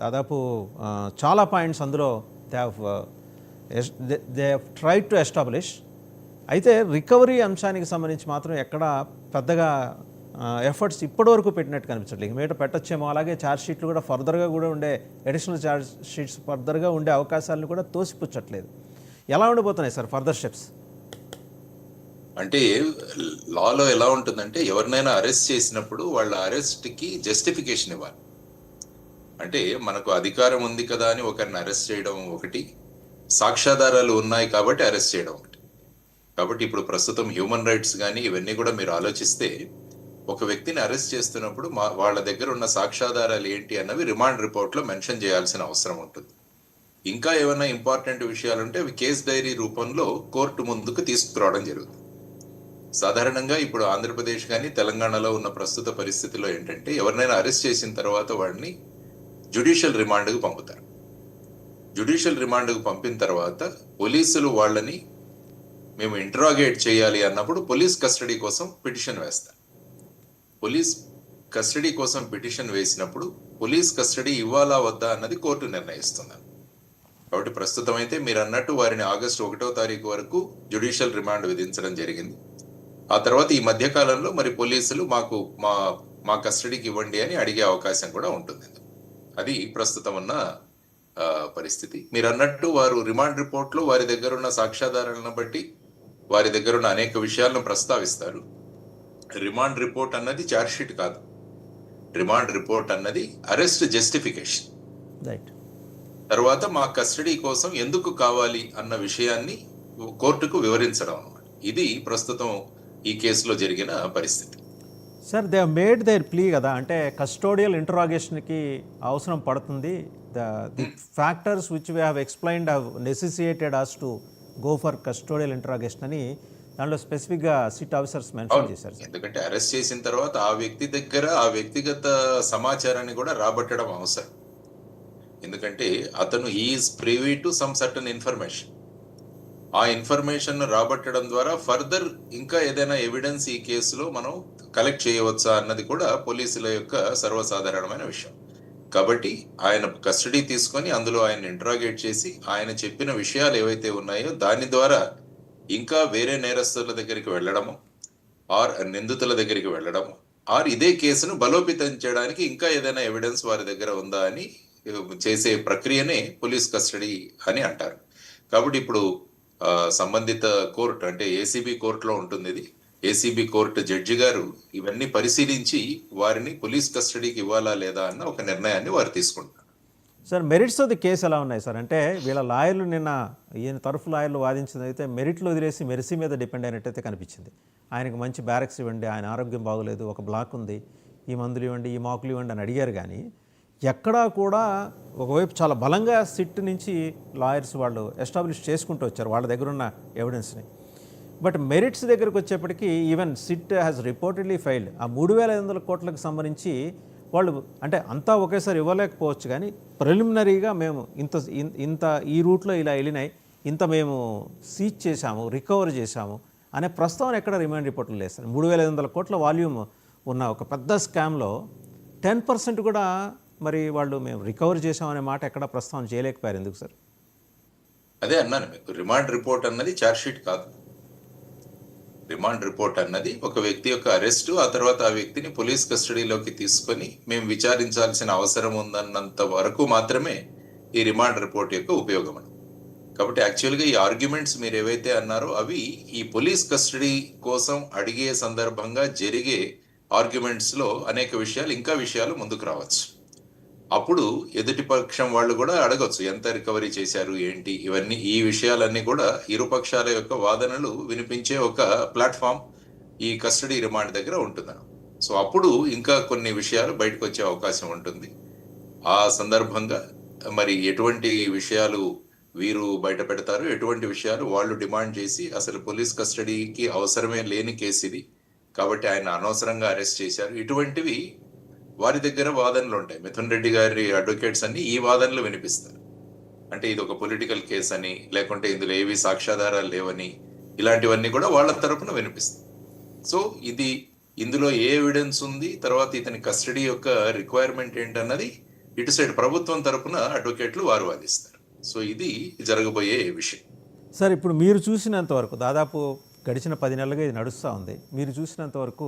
దాదాపు చాలా పాయింట్స్ అందులో they have tried to establish. అయితే రికవరీ అంశానికి సంబంధించి మాత్రం ఎక్కడ పెద్దగా ఎఫర్ట్స్ ఇప్పటివరకు పెట్టినట్టు కనిపించట్లేదు. మీట పెట్టచ్చేమో. అలాగే ఛార్జ్ షీట్లు కూడా ఫర్దర్గా కూడా ఉండే అడిషనల్ ఛార్జ్ షీట్స్ ఫర్దర్గా ఉండే అవకాశాలను కూడా తోసిపుచ్చట్లేదు. ఎలా ఉండిపోతున్నాయి సార్ ఫర్దర్ స్టెప్స్? అంటే లాలో ఎలా ఉంటుందంటే ఎవరినైనా అరెస్ట్ చేసినప్పుడు వాళ్ళ అరెస్ట్కి జస్టిఫికేషన్ ఇవ్వాలి. అంటే మనకు అధికారం ఉంది కదా అని ఒకరిని అరెస్ట్ చేయడం ఒకటి, సాక్ష్యాధారాలు ఉన్నాయి కాబట్టి అరెస్ట్ చేయడం ఒకటి. కాబట్టి ఇప్పుడు ప్రస్తుతం హ్యూమన్ రైట్స్ కానీ ఇవన్నీ కూడా మీరు ఆలోచిస్తే ఒక వ్యక్తిని అరెస్ట్ చేస్తున్నప్పుడు వాళ్ళ దగ్గర ఉన్న సాక్ష్యాధారాలు ఏంటి అన్నవి రిమాండ్ రిపోర్ట్లో మెన్షన్ చేయాల్సిన అవసరం ఉంటుంది. ఇంకా ఏమైనా ఇంపార్టెంట్ విషయాలుంటే అవి కేస్ డైరీ రూపంలో కోర్టు ముందుకు తీసుకురావడం జరుగుతుంది. సాధారణంగా ఇప్పుడు ఆంధ్రప్రదేశ్ కానీ తెలంగాణలో ఉన్న ప్రస్తుత పరిస్థితిలో ఏంటంటే ఎవరినైనా అరెస్ట్ చేసిన తర్వాత వాడిని జ్యుడిషియల్ రిమాండ్కు పంపుతారు. జ్యుడిషియల్ రిమాండ్కు పంపిన తర్వాత పోలీసులు వాళ్ళని మేము ఇంటరాగేట్ చేయాలి అన్నప్పుడు పోలీస్ కస్టడీ కోసం పిటిషన్ వేస్తారు. పోలీస్ కస్టడీ కోసం పిటిషన్ వేసినప్పుడు పోలీస్ కస్టడీ ఇవ్వాలా వద్దా అన్నది కోర్టు నిర్ణయిస్తుంది. కాబట్టి ప్రస్తుతం అయితే మీరు అన్నట్టు వారిని ఆగస్టు 1వ తారీఖు వరకు జ్యుడిషియల్ రిమాండ్ విధించడం జరిగింది. ఆ తర్వాత ఈ మధ్య కాలంలో మరి పోలీసులు మాకు మా కస్టడీకి ఇవ్వండి అని అడిగే అవకాశం కూడా ఉంటుంది. అది ప్రస్తుతం ఉన్న పరిస్థితి. మీరు అన్నట్టు వారు రిమాండ్ రిపోర్ట్లో వారి దగ్గర ఉన్న సాక్ష్యాధారాలను బట్టి వారి దగ్గర ఉన్న అనేక విషయాలను ప్రస్తావిస్తారు. రిమాండ్ రిపోర్ట్ అన్నది ఛార్జ్ షీట్ కాదు. రిమాండ్ రిపోర్ట్ అన్నది అరెస్ట్ జస్టిఫికేషన్. తర్వాత మా కస్టడీ కోసం ఎందుకు కావాలి అన్న విషయాన్ని కోర్టుకు వివరించడం అన్నమాట. ఇది ప్రస్తుతం ఈ కేసులో జరిగిన పరిస్థితి. Sir, they made their plea కదా, అంటే కస్టోడియల్ ఇంటరాగేషన్కి అవసరం పడుతుంది. The factors which we have explained have necessitated us to go for custodial interrogation అని దాంట్లో స్పెసిఫిక్గా సిట్ ఆఫీసర్స్ మెన్షన్ చేశారు. ఎందుకంటే అరెస్ట్ చేసిన తర్వాత ఆ వ్యక్తి దగ్గర ఆ వ్యక్తిగత సమాచారాన్ని కూడా రాబట్టడం అవసరం. ఎందుకంటే అతను is privy to some certain information. ఆ ఇన్ఫర్మేషన్ రాబట్టడం ద్వారా ఫర్దర్ ఇంకా ఏదైనా ఎవిడెన్స్ ఈ కేసులో మనం కలెక్ట్ చేయవచ్చా అన్నది కూడా పోలీసుల యొక్క సర్వసాధారణమైన విషయం. కాబట్టి ఆయన కస్టడీ తీసుకొని అందులో ఆయన ఇంటరాగేట్ చేసి ఆయన చెప్పిన విషయాలు ఏవైతే ఉన్నాయో దాని ద్వారా ఇంకా వేరే నేరస్తుల దగ్గరికి వెళ్ళడము ఆర్ నిందితుల దగ్గరికి వెళ్ళడము ఆర్ ఇదే కేసును బలోపేతం చేయడానికి ఇంకా ఏదైనా ఎవిడెన్స్ వారి దగ్గర ఉందా అని చేసే ప్రక్రియనే పోలీస్ కస్టడీ అని అంటారు. కాబట్టి ఇప్పుడు సంబంధిత కోర్టు అంటే ఏసీబీ కోర్టులో ఉంటుంది. ఇది ఏసీబీ కోర్టు జడ్జి గారు ఇవన్నీ పరిశీలించి వారిని పోలీస్ కస్టడీకి ఇవ్వాలా లేదా అన్న ఒక నిర్ణయాన్ని వారు తీసుకుంటారు. Sir, merits of the case ఎలా ఉన్నాయి సార్? అంటే వీళ్ళ లాయర్లు నిన్న ఈయన తరఫు లాయర్లు వాదించింది అయితే మెరిట్లో వదిలేసి మెరిసీ మీద డిపెండ్ అయినట్టయితే కనిపించింది. ఆయనకు మంచి బ్యారక్స్ ఇవ్వండి, ఆయన ఆరోగ్యం బాగోలేదు, ఒక బ్లాక్ ఉంది, ఈ మందులు ఇవ్వండి, ఈ మాకులు ఇవ్వండి అని అడిగారు. కానీ ఎక్కడా కూడా ఒకవైపు చాలా బలంగా సిట్ నుంచి లాయర్స్ వాళ్ళు ఎస్టాబ్లిష్ చేసుకుంటూ వచ్చారు వాళ్ళ దగ్గర ఉన్న ఎవిడెన్స్ని. బట్ మెరిట్స్ దగ్గరకు వచ్చేప్పటికీ even SIT has reportedly filed ఆ 3,500 కోట్లకు సంబంధించి వాళ్ళు అంటే అంతా ఒకేసారి ఇవ్వలేకపోవచ్చు, కానీ ప్రిలిమినరీగా మేము ఇంత ఈ రూట్లో ఇలా వెళ్ళినాయి, ఇంత మేము సీజ్ చేశాము, రికవర్ చేశాము అనే ప్రస్తావన ఎక్కడ రిమాండ్ రిపోర్ట్లు లేదు సార్. 3,500 కోట్ల వాల్యూమ్ ఉన్న ఒక పెద్ద స్కామ్లో 10% కూడా మరి వాళ్ళు మేము రికవర్ చేసామనే మాట ఎక్కడ ప్రస్తావన చేయలేకపోయారు. ఎందుకు సార్? అదే అన్నాను మీకు, రిమాండ్ రిపోర్ట్ అన్నది ఛార్జ్ షీట్ కాదు. రిమాండ్ రిపోర్ట్ అన్నది ఒక వ్యక్తి యొక్క అరెస్టు, ఆ తర్వాత ఆ వ్యక్తిని పోలీస్ కస్టడీలోకి తీసుకొని మేము విచారించాల్సిన అవసరం ఉందన్నంత వరకు మాత్రమే ఈ రిమాండ్ రిపోర్ట్ యొక్క ఉపయోగం అని. కాబట్టి యాక్చువల్గా ఈ ఆర్గ్యుమెంట్స్ మీరు ఏవైతే అన్నారో అవి ఈ పోలీస్ కస్టడీ కోసం అడిగే సందర్భంగా జరిగే ఆర్గ్యుమెంట్స్లో అనేక విషయాలు ముందుకు రావచ్చు. అప్పుడు ఎదుటి పక్షం వాళ్ళు కూడా అడగచ్చు ఎంత రికవరీ చేశారు ఏంటి, ఇవన్నీ ఈ విషయాలన్నీ కూడా ఇరుపక్షాల యొక్క వాదనలు వినిపించే ఒక ప్లాట్ఫామ్ ఈ కస్టడీ రిమాండ్ దగ్గర ఉంటుందన్న. సో అప్పుడు ఇంకా కొన్ని విషయాలు బయటకు వచ్చే అవకాశం ఉంటుంది. ఆ సందర్భంగా మరి ఎటువంటి విషయాలు వీరు బయట పెడతారు, ఎటువంటి విషయాలు వాళ్ళు డిమాండ్ చేసి అసలు పోలీస్ కస్టడీకి అవసరమే లేని కేసు ఇది కాబట్టి ఆయన అనవసరంగా అరెస్ట్ చేశారు, ఇటువంటివి వారి దగ్గర వాదనలు ఉంటాయి. మిథున్ రెడ్డి గారి అడ్వకేట్స్ అన్ని ఈ వాదనలు వినిపిస్తారు. అంటే ఇది ఒక పొలిటికల్ కేసు అని, లేకుంటే ఇందులో ఏవి సాక్ష్యాధారాలు లేవని, ఇలాంటివన్నీ కూడా వాళ్ళ తరపున వినిపిస్తాయి. సో ఇందులో ఏ ఎవిడెన్స్ ఉంది, తర్వాత ఇతని కస్టడీ యొక్క రిక్వైర్మెంట్ ఏంటన్నది ఇటు సైడ్ ప్రభుత్వం తరపున అడ్వకేట్లు వారు వాదిస్తారు. సో ఇది జరగబోయే విషయం. సార్ ఇప్పుడు మీరు చూసినంత వరకు దాదాపు గడిచిన 10 నెలలుగా ఇది నడుస్తూ ఉంది. మీరు చూసినంత వరకు